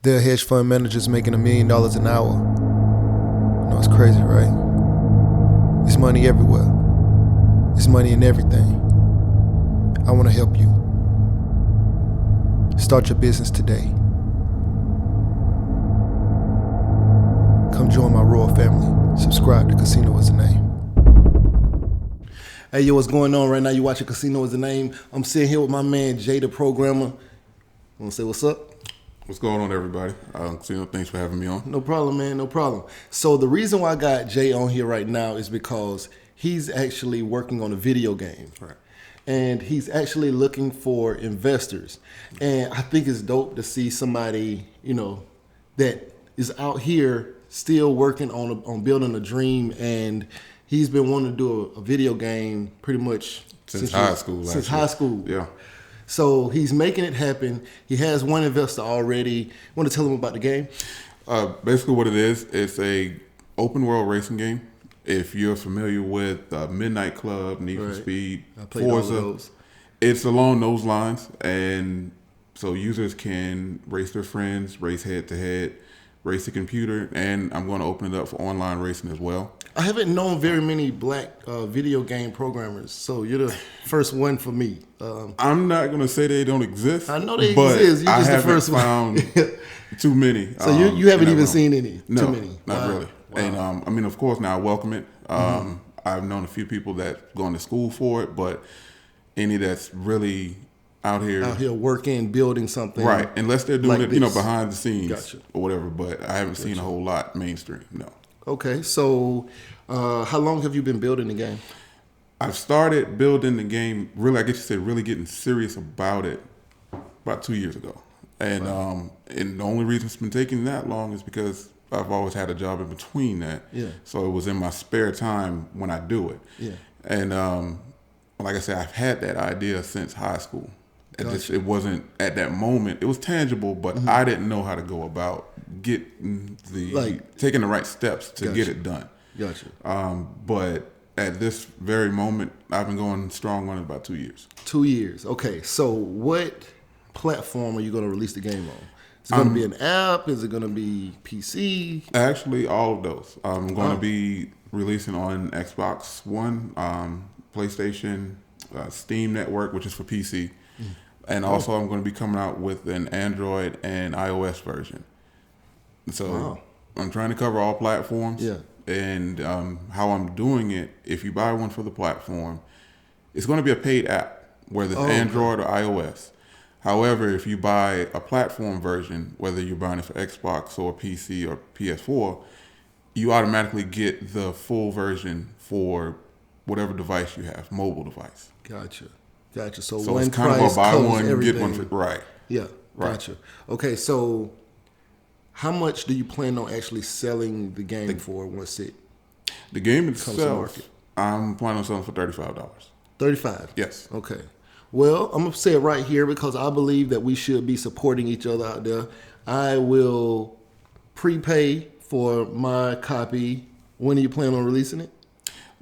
There are hedge fund managers making $1 million an hour. You know, it's crazy, right? It's money everywhere. It's money in everything. I want to help you. Start your business today. Come join my royal family. Subscribe to Casino Is the Name. Hey, yo, what's going on right now? You watching Casino Is the Name. I'm sitting here with my man, JayTheProgrammer. Want to say what's up? What's going on, everybody? Casino, thanks for having me on. No problem, man. No problem. So the reason why I got Jay on here right now is because he's actually working on a video game. Right. And he's actually looking for investors. And I think it's dope to see somebody, you know, that is out here still working on building a dream. And he's been wanting to do a video game pretty much since high school. Since high school. Yeah. So he's making it happen. He has one investor already. Want to tell him about the game? Basically what it is, it's a open world racing game. If you're familiar with Midnight Club, Need for Speed, Forza, it's along those lines. And so users can race their friends, race head to head, race the computer, and I'm going to open it up for online racing as well. I haven't known very many black video game programmers, so you're the first one for me. I'm not going to say they don't exist. I know they exist. You're just the first one. I haven't found too many. So you haven't even seen any? No, too many? Not really. Wow. And I mean, of course, now I welcome it. I've known a few people that gone to school for it, but any that's really out here working, building something, right? Unless they're doing like it, you know, behind the scenes Gotcha. Or whatever. But I haven't seen a whole lot mainstream. No. Okay, so how long have you been building the game? I've started building the game, really, I guess you say really getting serious about it about 2 years ago. And and the only reason it's been taking that long is because I've always had a job in between that. Yeah. So it was in my spare time when I do it. Yeah. And like I said, I've had that idea since high school. Gotcha. It wasn't at that moment. It was tangible, but I didn't know how to go about taking the right steps to get it done. Gotcha. But at this very moment, I've been going strong on it about 2 years. 2 years. Okay. So what platform are you going to release the game on? Is it going to be an app? Is it going to be PC? Actually, all of those. I'm going to be releasing on Xbox One, PlayStation, Steam Network, which is for PC. And also I'm going to be coming out with an Android and iOS version. So I'm trying to cover all platforms. Yeah. And how I'm doing it, if you buy one for the platform, it's going to be a paid app, whether it's Android or iOS. However, if you buy a platform version, whether you're buying it for Xbox or PC or PS4, you automatically get the full version for whatever device you have, mobile device. Gotcha. So it's kind of a buy one, get one for, right. Yeah, right. Gotcha. Okay, so how much do you plan on actually selling the game for once it The game comes to itself, market? I'm planning on selling for $35. $35? Yes. Okay. Well, I'm going to say it right here because I believe that we should be supporting each other out there. I will prepay for my copy. When are you planning on releasing it?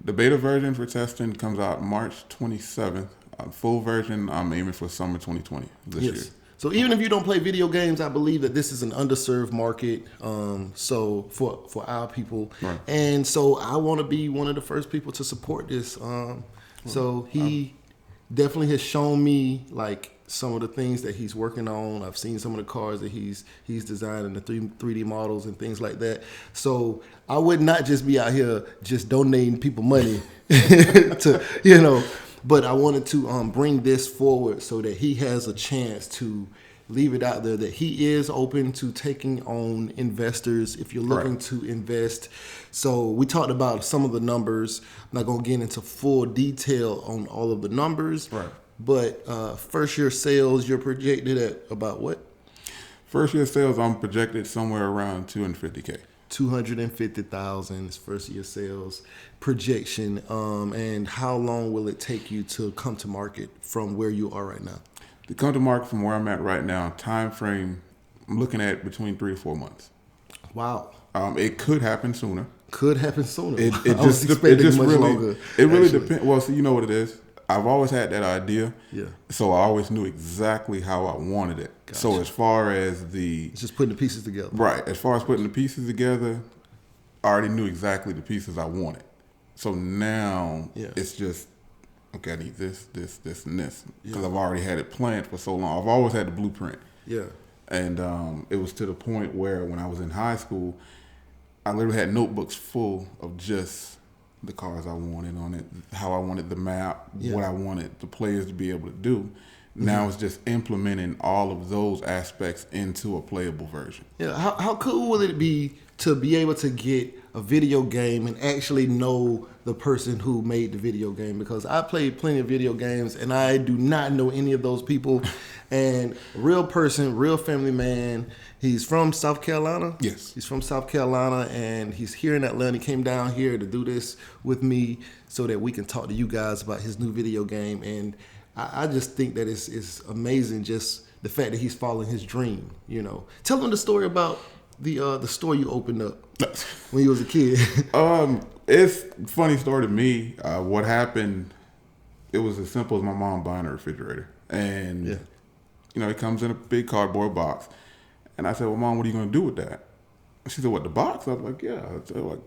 The beta version for testing comes out March 27th. Full version, I'm aiming for summer 2020 this year. So even if you don't play video games, I believe that this is an underserved market. So for our people, right. And so I want to be one of the first people to support this. So he definitely has shown me like some of the things that he's working on. I've seen some of the cars that he's designing, the 3D models and things like that. So I would not just be out here just donating people money to, you know. But I wanted to bring this forward so that he has a chance to leave it out there that he is open to taking on investors if you're looking to invest. So we talked about some of the numbers. I'm not going to get into full detail on all of the numbers. Right. But first year sales, you're projected at about what? First year sales, I'm projected somewhere around $250K. 250,000 is first year sales projection. And how long will it take you to come to market from where you are right now? To come to market from where I'm at right now, time frame, I'm looking at between 3 to 4 months. Wow. It could happen sooner. Could happen sooner. It just really depends. Well, so you know what it is. I've always had that idea. Yeah. So I always knew exactly how I wanted it. Gotcha. So as far as it's just putting the pieces together. Right. As far as putting the pieces together, I already knew exactly the pieces I wanted. So now it's just, okay, I need this, and this. Because I've already had it planned for so long. I've always had the blueprint. Yeah. And it was to the point where when I was in high school, I literally had notebooks full of just the cars I wanted on it, how I wanted the map, what I wanted the players to be able to do. Now it's just implementing all of those aspects into a playable version. Yeah. How cool will it be to be able to get a video game and actually know the person who made the video game? Because I played plenty of video games and I do not know any of those people. And real person, real family man. He's from South Carolina. Yes. He's from South Carolina and he's here in Atlanta. He came down here to do this with me so that we can talk to you guys about his new video game. And I just think that it's amazing, just the fact that he's following his dream. You know, tell him the story about the store you opened up when you was a kid. It's a funny story to me. What happened? It was as simple as my mom buying a refrigerator, and you know, it comes in a big cardboard box. And I said, "Well, Mom, what are you going to do with that?" She said, "What, the box?" I was like, "Yeah." I said, like,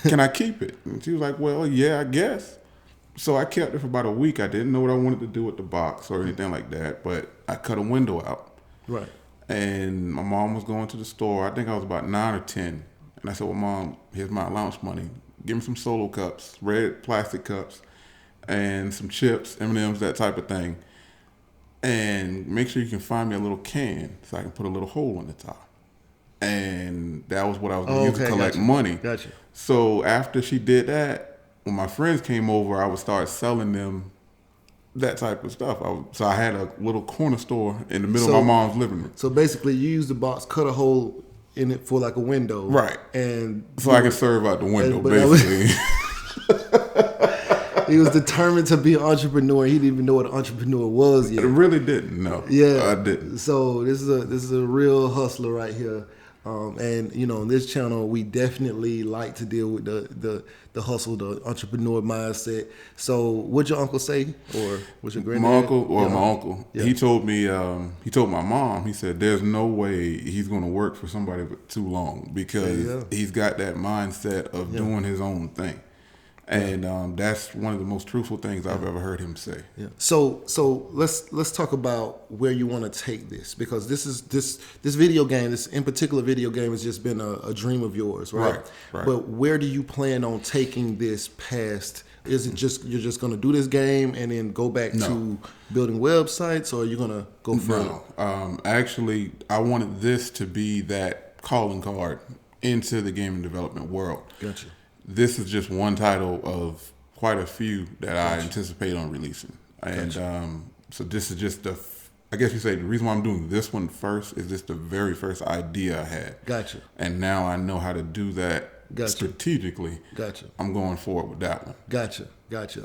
"Can I keep it?" And she was like, "Well, yeah, I guess." So I kept it for about a week. I didn't know what I wanted to do with the box or anything like that, but I cut a window out. Right. And my mom was going to the store. I think I was about 9 or 10. And I said, "Well, Mom, here's my allowance money. Give me some Solo cups, red plastic cups, and some chips, M&Ms, that type of thing. And make sure you can find me a little can so I can put a little hole in the top." And that was what I was going to use to collect money. Gotcha. So after she did that, when my friends came over, I would start selling them that type of stuff. So I had a little corner store in the middle of my mom's living room. So basically, you use the box, cut a hole in it for like a window, right? And so I can serve out the window, basically. He was determined to be an entrepreneur. He didn't even know what an entrepreneur was yet. I really didn't know. Yeah, I didn't. So this is a real hustler right here. And you know, on this channel, we definitely like to deal with the hustle, the entrepreneur mindset. So, what'd your uncle say, or what's your granddad? My uncle. Yeah. He told me. He told my mom. He said, "There's no way he's going to work for somebody for too long because he's got that mindset of doing his own thing." And that's one of the most truthful things I've ever heard him say. Yeah. So let's talk about where you want to take this, because this video game, this in particular video game, has just been a dream of yours, right? Right. But where do you plan on taking this past? Is it just you're just going to do this game and then go back to building websites, or are you going to go further? No. Actually, I wanted this to be that calling card into the gaming development world. Gotcha. This is just one title of quite a few that I anticipate on releasing. And so this is just I guess you say the reason why I'm doing this one first is just the very first idea I had. Gotcha. And now I know how to do that strategically. Gotcha. I'm going forward with that one. Gotcha.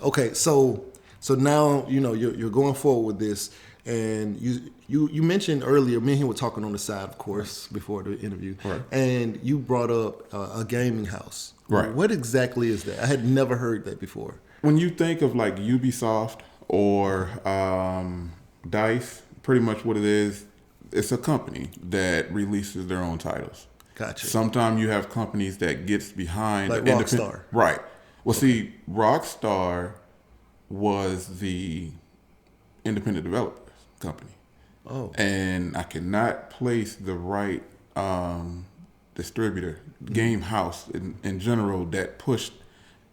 Okay, so now you know you're going forward with this, and you mentioned earlier, me and him were talking on the side, of course, before the interview, and you brought up a gaming house. Right. What exactly is that? I had never heard that before. When you think of like Ubisoft or DICE, pretty much what it is, it's a company that releases their own titles. Gotcha. Sometimes you have companies that gets behind like Rockstar. Right. Well, see, Rockstar was the independent developers company. Oh. And I cannot place the right distributor, game house in general that pushed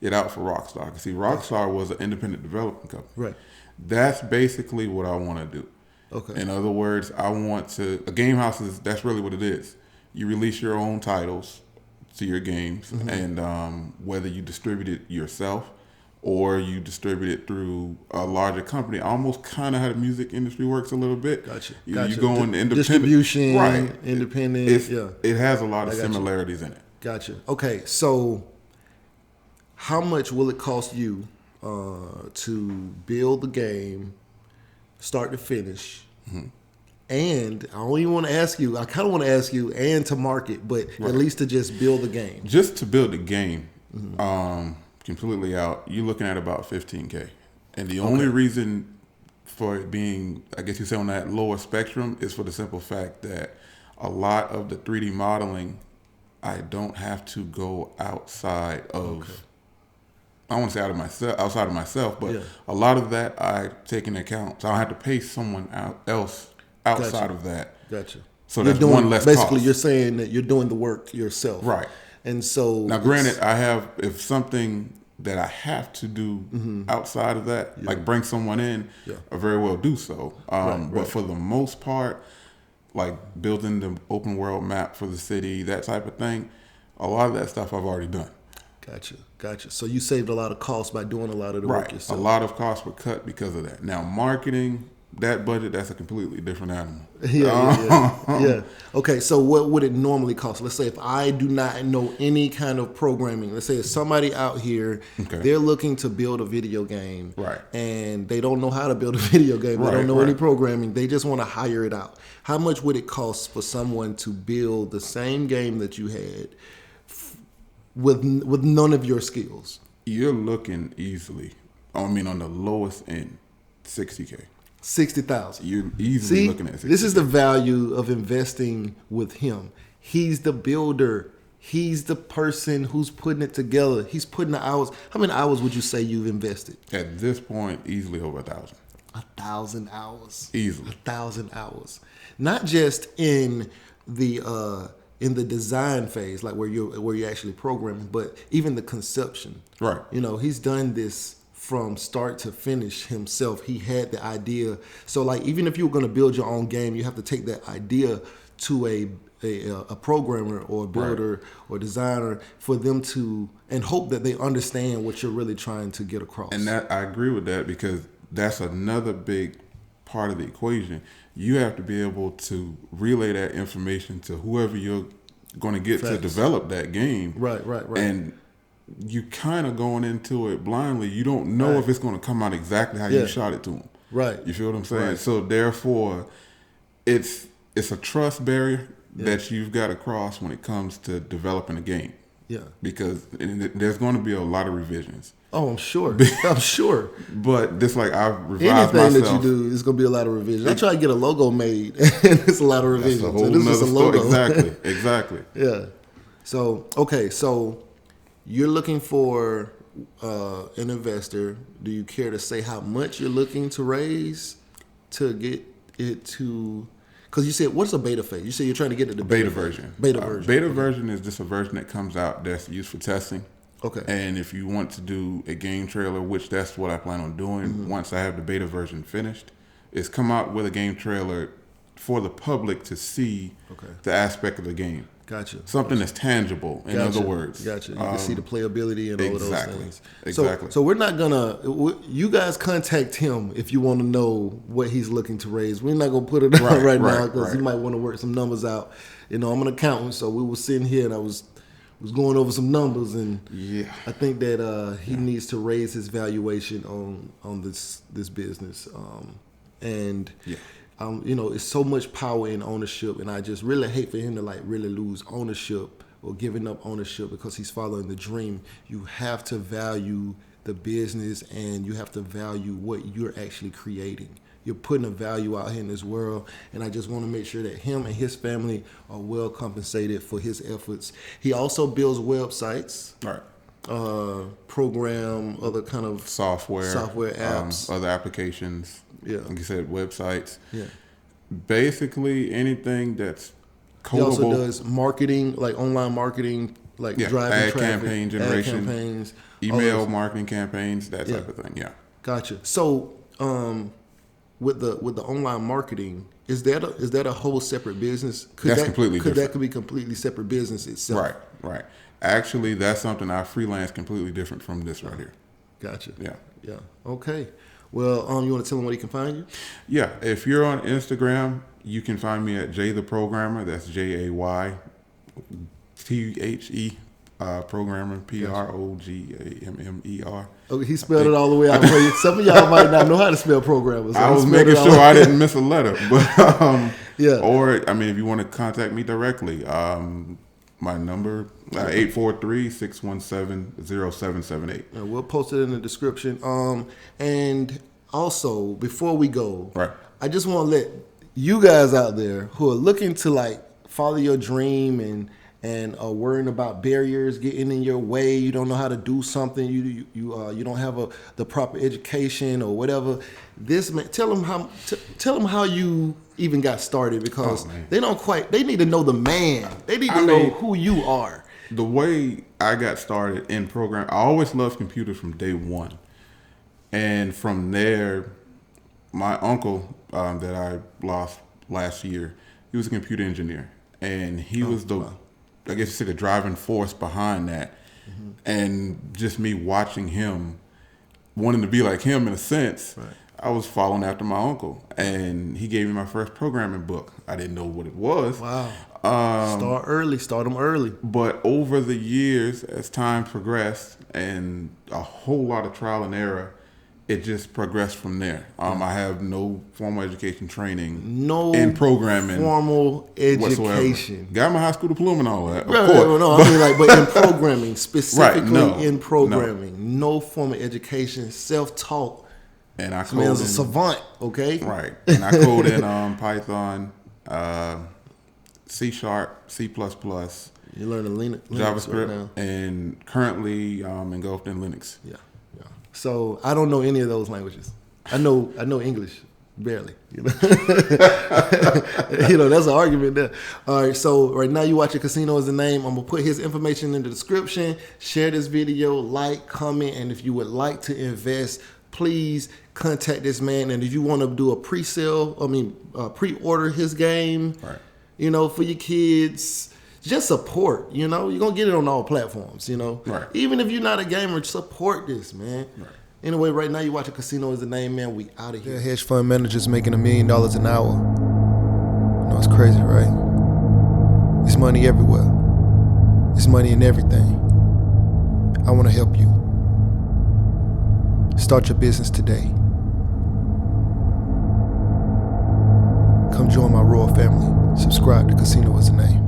it out for Rockstar. Because see, Rockstar was an independent development company. Right. That's basically what I want to do. Okay. In other words, I want to, a game house that's really what it is. You release your own titles to your games, and whether you distribute it yourself or you distribute it through a larger company, almost kind of how the music industry works a little bit. Gotcha. You go in independent. Distribution, right. Independent. It has a lot of similarities in it. Gotcha. Okay, so how much will it cost you to build the game, start to finish? And I don't even want to ask you, I kind of want to ask you, and to market, but at least to just build the game. Just to build the game, completely out, you're looking at about $15K. And the only reason for it being, I guess you say, on that lower spectrum is for the simple fact that a lot of the 3D modeling, I don't have to go outside of, I don't want to say outside of myself, but a lot of that I take into account. So I don't have to pay someone else outside of that. Gotcha. So that's one less cost. Basically, you're saying that you're doing the work yourself. Right. And so... Now, granted, if something that I have to do outside of that, like bring someone in, I very well do so. But for the most part, like building the open world map for the city, that type of thing, a lot of that stuff I've already done. Gotcha. So you saved a lot of costs by doing a lot of the work yourself. A lot of costs were cut because of that. Now, marketing, that budget, that's a completely different animal. Yeah. Okay, so what would it normally cost? Let's say if I do not know any kind of programming, let's say if somebody out here, they're looking to build a video game, and they don't know how to build a video game, they don't know any programming, they just want to hire it out. How much would it cost for someone to build the same game that you had with none of your skills? You're looking easily, on the lowest end, $60K. 60,000. You're easily looking at 60K. This is the value of investing with him. He's the builder. He's the person who's putting it together. He's putting the hours. How many hours would you say you've invested? At this point, easily over 1,000. 1,000 hours. Easily. 1,000 hours. Not just in the design phase, like where you're actually programming, but even the conception. Right. He's done this from start to finish himself. He had the idea. So like, even if you were going to build your own game, you have to take that idea to a programmer or a builder or designer for them to, and hope that they understand what you're really trying to get across. And that, I agree with that, because that's another big part of the equation. You have to be able to relay that information to whoever you're going to get to develop that game. Right. And you kind of going into it blindly. You don't know if it's going to come out exactly how you shot it to them. Right. You feel what I'm saying? Right. So therefore, it's a trust barrier that you've got to cross when it comes to developing a game. Yeah. Because there's going to be a lot of revisions. Oh, I'm sure. I'm sure. But just like I've revised myself. Anything that you do, it's going to be a lot of revisions. I try to get a logo made, and it's a lot of revisions. That's a whole nother story. Exactly. Yeah. So, okay. So you're looking for an investor. Do you care to say how much you're looking to raise to get it to... Because you said, what's a beta phase? You said you're trying to get to the beta version. Beta version. Beta version is just a version that comes out that's used for testing. Okay. And if you want to do a game trailer, which that's what I plan on doing once I have the beta version finished, is come out with a game trailer for the public to see the aspect of the game. Gotcha. Something that's tangible, in other words. Gotcha. You can see the playability and all of those things. Exactly. So we're not going to... You guys contact him if you want to know what he's looking to raise. We're not going to put it out right now because he might want to work some numbers out. I'm an accountant, so we were sitting here and I was going over some numbers, and I think that he needs to raise his valuation on this business. It's so much power in ownership, and I just really hate for him to really lose ownership or giving up ownership because he's following the dream. You have to value the business, and you have to value what you're actually creating. You're putting a value out here in this world, and I just want to make sure that him and his family are well compensated for his efforts. He also builds websites, program, other kind of software apps, other applications. Yeah, like you said, websites. Yeah, basically anything that's codable. He also does marketing, like online marketing, like driving ad traffic, campaign generation, ad campaigns, email marketing campaigns, that type of thing. Yeah, gotcha. So, with the online marketing, is that a whole separate business? Completely different. That could be completely separate business itself. Right. Actually, that's something I freelance completely different from this right here. Gotcha. Yeah. Okay. Well, you want to tell them where you can find you? Yeah. If you're on Instagram, you can find me at JayTheProgrammer. That's JayThe Programmer, Programmer. Okay, he spelled it all the way out for you. Some of y'all might not know how to spell programmer. So I was making sure I didn't miss a letter. But yeah. Or if you want to contact me directly, my number, 843-617-0778. And we'll post it in the description. And also, before we go, Right. I just want to let you guys out there who are looking to like follow your dream and are worrying about barriers getting in your way. You don't know how to do something. You don't have the proper education or whatever. This man, tell them how you even got started, because they need to know the man. They need to know who you are. The way I got started in program, I always loved computers from day one. And from there, my uncle that I lost last year, he was a computer engineer. And he was I guess you say, the driving force behind that. Mm-hmm. And just me watching him, wanting to be like him in a sense, right. I was following after my uncle. And he gave me my first programming book. I didn't know what it was. Wow. Start them early. But over the years, as time progressed and a whole lot of trial and error, it just progressed from there. I have no formal education training in programming. Formal education. Whatsoever. Got my high school diploma and all that, of course. No, I mean but in programming, specifically right, in programming. No formal education, self-taught. And I code man's a savant, okay? Right. And I code in Python, C#, C++. You're learning Linux JavaScript, right now. And currently engulfed in Linux. Yeah. So I don't know any of those languages. I know English barely. That's an argument there. All right. So right now you watching Casino Is the Name. I'm gonna put his information in the description. Share this video, like, comment, and if you would like to invest, please contact this man. And if you want to do a pre-order his game, right. For your kids. Just support, you're going to get it on all platforms, Right. Even if you're not a gamer, support this, man. Right. Anyway, right now you watch a Casino Is the Name, man. We out of here. Hedge fund managers making $1 million an hour. It's crazy, right? It's money everywhere. It's money in everything. I want to help you. Start your business today. Come join my royal family. Subscribe to Casino Is the Name.